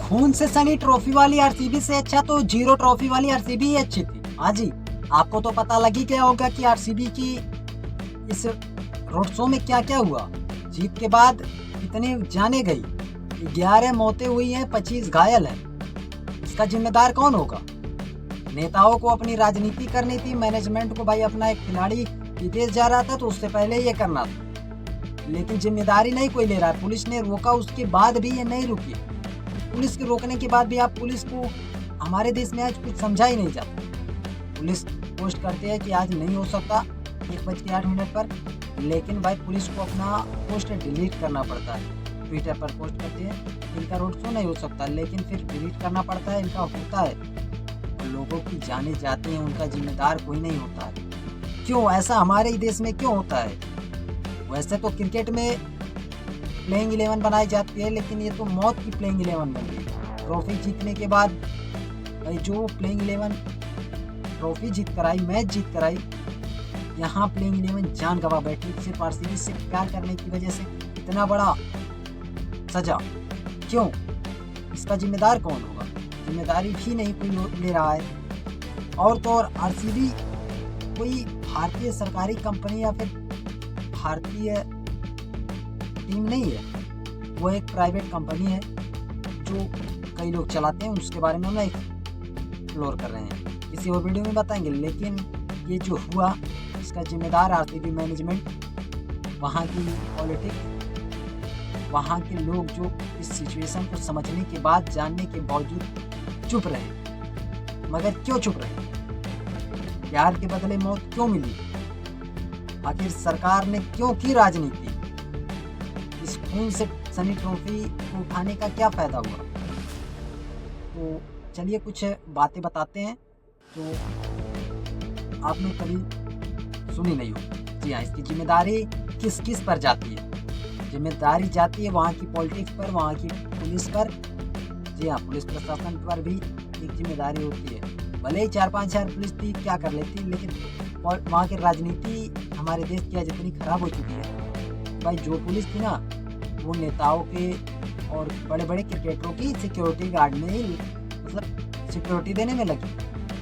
खून से सनी ट्रॉफी वाली आरसीबी से अच्छा तो जीरो ट्रॉफी वाली आरसीबी ही अच्छी थी। हाँ जी, आपको तो पता लग ही गया होगा कि आरसीबी की इस रोड शो में क्या क्या हुआ। जीत के बाद कितनी जाने गई, 11 मौतें हुई हैं, 25 घायल हैं। इसका जिम्मेदार कौन होगा? नेताओं को अपनी राजनीति करनी थी, मैनेजमेंट को भाई अपना एक खिलाड़ी विदेश जा रहा था तो उससे पहले ये करना था, लेकिन जिम्मेदारी नहीं कोई ले रहा है। पुलिस ने रोका, उसके बाद भी ये नहीं रुकी। पुलिस के रोकने के बाद भी आप पुलिस को, हमारे देश में आज कुछ समझा ही नहीं जाता। पुलिस पोस्ट करते हैं कि आज नहीं हो सकता 1:08 पर, लेकिन भाई पुलिस को अपना पोस्ट डिलीट करना पड़ता है। ट्विटर पर पोस्ट करते हैं इनका रोड शो नहीं हो सकता, लेकिन फिर डिलीट करना पड़ता है, इनका होता है। और लोगों की जाने जाती हैं, उनका जिम्मेदार कोई नहीं होता है। क्यों ऐसा हमारे ही देश में क्यों होता है? वैसे तो क्रिकेट में प्लेइंग 11 बनाई जाती है, लेकिन ये तो मौत की प्लेइंग 11 बन गई। ट्रॉफी जीतने के बाद भाई जो प्लेइंग 11 ट्रॉफी जीत कर आई, मैच जीत कर आई, यहाँ प्लेइंग 11 जान गवा बैठी सिर्फ आरसीबी से प्यार करने की वजह से। इतना बड़ा सजा क्यों? इसका जिम्मेदार कौन होगा? जिम्मेदारी भी नहीं कोई ले रहा है। और तो और आरसीबी कोई भारतीय सरकारी कंपनी या फिर भारतीय टीम नहीं है, वो एक प्राइवेट कंपनी है जो कई लोग चलाते हैं। उसके बारे में हम एक्सप्लोर कर रहे हैं, किसी और वीडियो में बताएंगे। लेकिन ये जो हुआ इसका जिम्मेदार आरसीबी मैनेजमेंट, वहाँ की पॉलिटिक्स, वहाँ के लोग जो इस सिचुएशन को समझने के बाद, जानने के बावजूद चुप रहे। मगर क्यों चुप रहे? प्यार के बदले मौत क्यों मिली? आखिर सरकार ने क्यों की राजनीति? इस खून से सनी ट्रॉफी को उठाने का क्या फायदा हुआ? तो चलिए कुछ बातें बताते हैं जो आपने कभी सुनी नहीं हो। जी हाँ, इसकी जिम्मेदारी किस किस पर जाती है? जिम्मेदारी जाती है वहाँ की पॉलिटिक्स पर, वहाँ की पुलिस पर। जी हाँ, पुलिस प्रशासन पर भी एक जिम्मेदारी होती है। भले ही 4-5 हज़ार पुलिस थी, क्या कर लेती, लेकिन वहाँ की राजनीति हमारे देश की जितनी खराब हो चुकी है भाई। जो पुलिस थी ना, वो नेताओं के और बड़े बड़े क्रिकेटरों की सिक्योरिटी गार्ड में ही, मतलब सिक्योरिटी देने में लगी।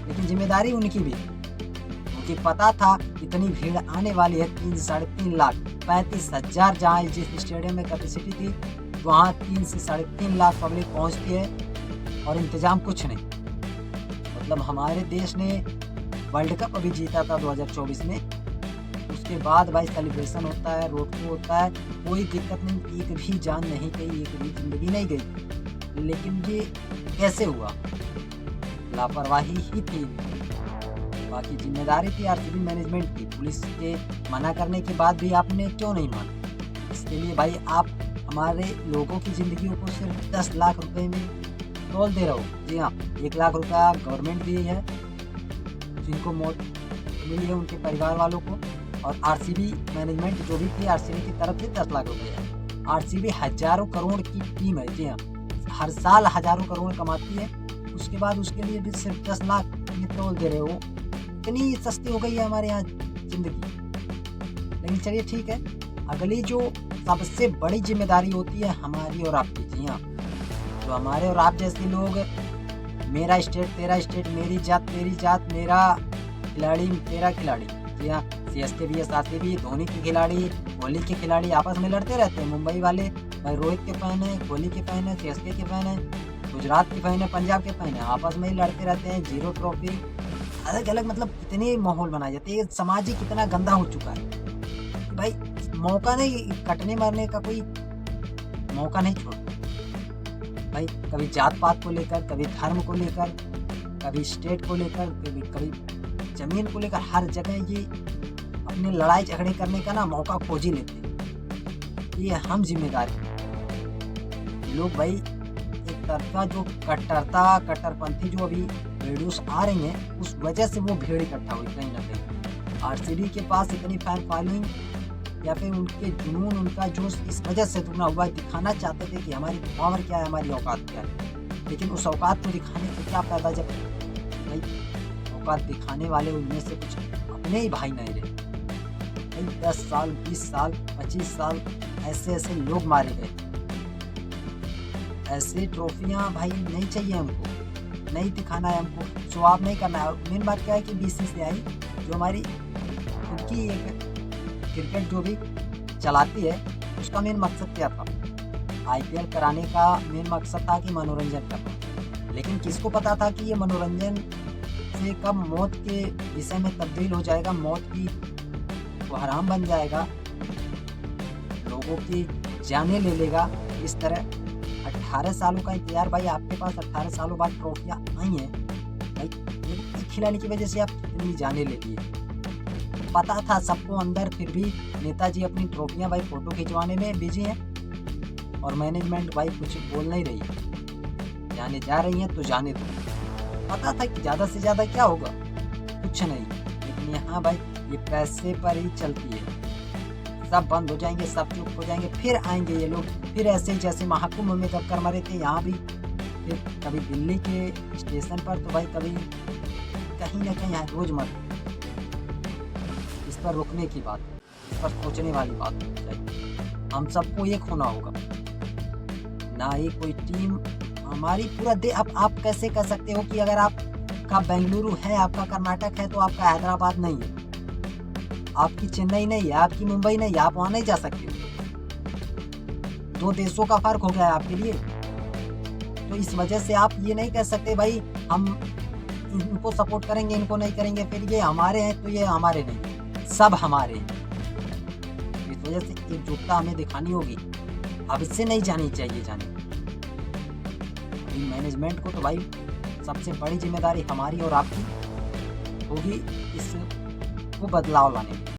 लेकिन जिम्मेदारी उनकी भी, क्योंकि पता था इतनी भीड़ आने वाली है। 3-3.5 लाख, 35,000 जहाँ जिस स्टेडियम में कैपेसिटी थी, वहाँ 3 से 3.5 लाख पब्लिक पहुँचती है और इंतजाम कुछ नहीं। मतलब हमारे देश ने वर्ल्ड कप अभी जीता था 2024 में, उसके बाद भाई सेलिब्रेशन होता है, रोड शो होता है, कोई दिक्कत नहीं, एक भी जान नहीं गई, एक भी जिंदगी नहीं गई। लेकिन ये कैसे हुआ? लापरवाही ही थी। बाकी जिम्मेदारी थी आरसीबी मैनेजमेंट की। पुलिस के मना करने के बाद भी आपने क्यों नहीं माना? इसके लिए भाई आप हमारे लोगों की ज़िंदगियों को सिर्फ 10 लाख रुपए में तोल दे रहे हो। जी हाँ, 1 लाख रुपया गवर्नमेंट दी है जिनको मौत मिली है, उनके परिवार वालों को। और आरसीबी मैनेजमेंट जो भी थी, आरसीबी की तरफ से 10 लाख रुपये है। आरसीबी हजारों करोड़ की टीम है। जी हाँ, हर साल हजारों करोड़ कमाती है, उसके बाद उसके लिए भी सिर्फ 10 लाख में तोल दे रहे हो। इतनी सस्ती हो गई है हमारे यहाँ जिंदगी। लेकिन चलिए ठीक है, अगली जो सबसे बड़ी जिम्मेदारी होती है हमारी और आपकी। जी हाँ, तो हमारे और आप जैसे लोग, मेरा स्टेट तेरा स्टेट, मेरी जात तेरी जात, मेरा खिलाड़ी तेरा खिलाड़ी। जी हाँ, सीएसके भी, आरसीबी, धोनी के खिलाड़ी, कोहली के खिलाड़ी आपस में लड़ते रहते हैं। मुंबई वाले भाई रोहित के फैन है, कोहली के फैन है, सीएसके के फैन है, गुजरात के फैन है, पंजाब के फैन है, आपस में ही लड़ते रहते हैं। जीरो ट्रॉफी, अलग अलग, मतलब कितने माहौल बनाए जाते हैं। समाज ही कितना गंदा हो चुका है कि भाई मौका नहीं, कटने मारने का कोई मौका नहीं छोड़ता भाई। कभी जात पात को लेकर, कभी धर्म को लेकर, कभी स्टेट को लेकर, कभी जमीन को लेकर, हर जगह ये अपने लड़ाई झगड़े करने का ना मौका खोज ही लेते हैं। ये हम जिम्मेदार हैं लोग भाई। एक तरफा जो कट्टरपंथी जो अभी वीडियोस आ रही हैं, उस वजह से वो भीड़ इकट्ठा हुई कहीं ना कहीं। आरसीबी के पास इतनी फैन फॉलोइंग या फिर उनके जुनून, उनका जोश इस वजह से दुगना हुआ, दिखाना चाहते थे कि हमारी पावर क्या है, हमारी औकात क्या है। लेकिन उस औकात को दिखाने से क्या फायदा जब भाई औकात दिखाने वाले उनमें से कुछ अपने ही भाई नहीं रहे। भाई 10 साल, 20 साल, 25 साल ऐसे ऐसे लोग मारे गए, ऐसी ट्रॉफियाँ भाई नहीं चाहिए हमको, नहीं दिखाना है हमको, शो ऑफ नहीं करना है। मेन बात क्या है कि बीसीसीआई जो हमारी खुद की एक क्रिकेट जो भी चलाती है, उसका मेन मकसद क्या था? आईपीएल कराने का मेन मकसद था कि मनोरंजन करना। लेकिन किसको पता था कि ये मनोरंजन से कब मौत के विषय में तब्दील हो जाएगा, मौत की वो हराम बन जाएगा, लोगों की जानें ले लेगा। इस तरह 18 सालों का इंतजार भाई, आपके पास 18 सालों बाद ट्रॉफियाँ आई हैं भाई, लेकिन खिलाने की वजह से आप इतनी जानें ले लिए। पता था सबको अंदर, फिर भी नेताजी अपनी ट्रॉफियाँ भाई फोटो खिंचवाने में बिजी हैं और मैनेजमेंट भाई कुछ बोल नहीं रही है। जाने जा रही हैं तो जाने दो। पता था कि ज़्यादा से ज़्यादा क्या होगा, कुछ नहीं। लेकिन यहाँ भाई ये पैसे पर ही चलती है। सब बंद हो जाएंगे, सब चुप हो जाएंगे, फिर आएंगे ये लोग, फिर ऐसे ही जैसे महाकुंभ में दबकर मरे थे, यहाँ भी फिर कभी दिल्ली के स्टेशन पर तो भाई कभी कहीं ना कहीं रोज मर। इस पर रुकने की बात, इस पर सोचने वाली बात होनी चाहिए। हम सबको एक होना होगा, ना ही कोई टीम हमारी पूरा दे। अब आप कैसे कह सकते हो कि अगर आपका बेंगलुरु है, आपका कर्नाटक है, तो आपका हैदराबाद नहीं है, आपकी चेन्नई नहीं है, आपकी मुंबई नहीं है, आप वहाँ नहीं जा सकते। दो देशों का फर्क हो गया है आपके लिए। तो इस वजह से आप ये नहीं कह सकते भाई हम इनको सपोर्ट करेंगे, इनको नहीं करेंगे, फिर ये हमारे हैं तो ये हमारे नहीं, सब हमारे हैं। इस वजह से एकजुटता हमें दिखानी होगी, अब इससे नहीं जानी चाहिए जाने। मैनेजमेंट को तो भाई सबसे बड़ी जिम्मेदारी हमारी और आपकी होगी इसको बदलाव लाने में।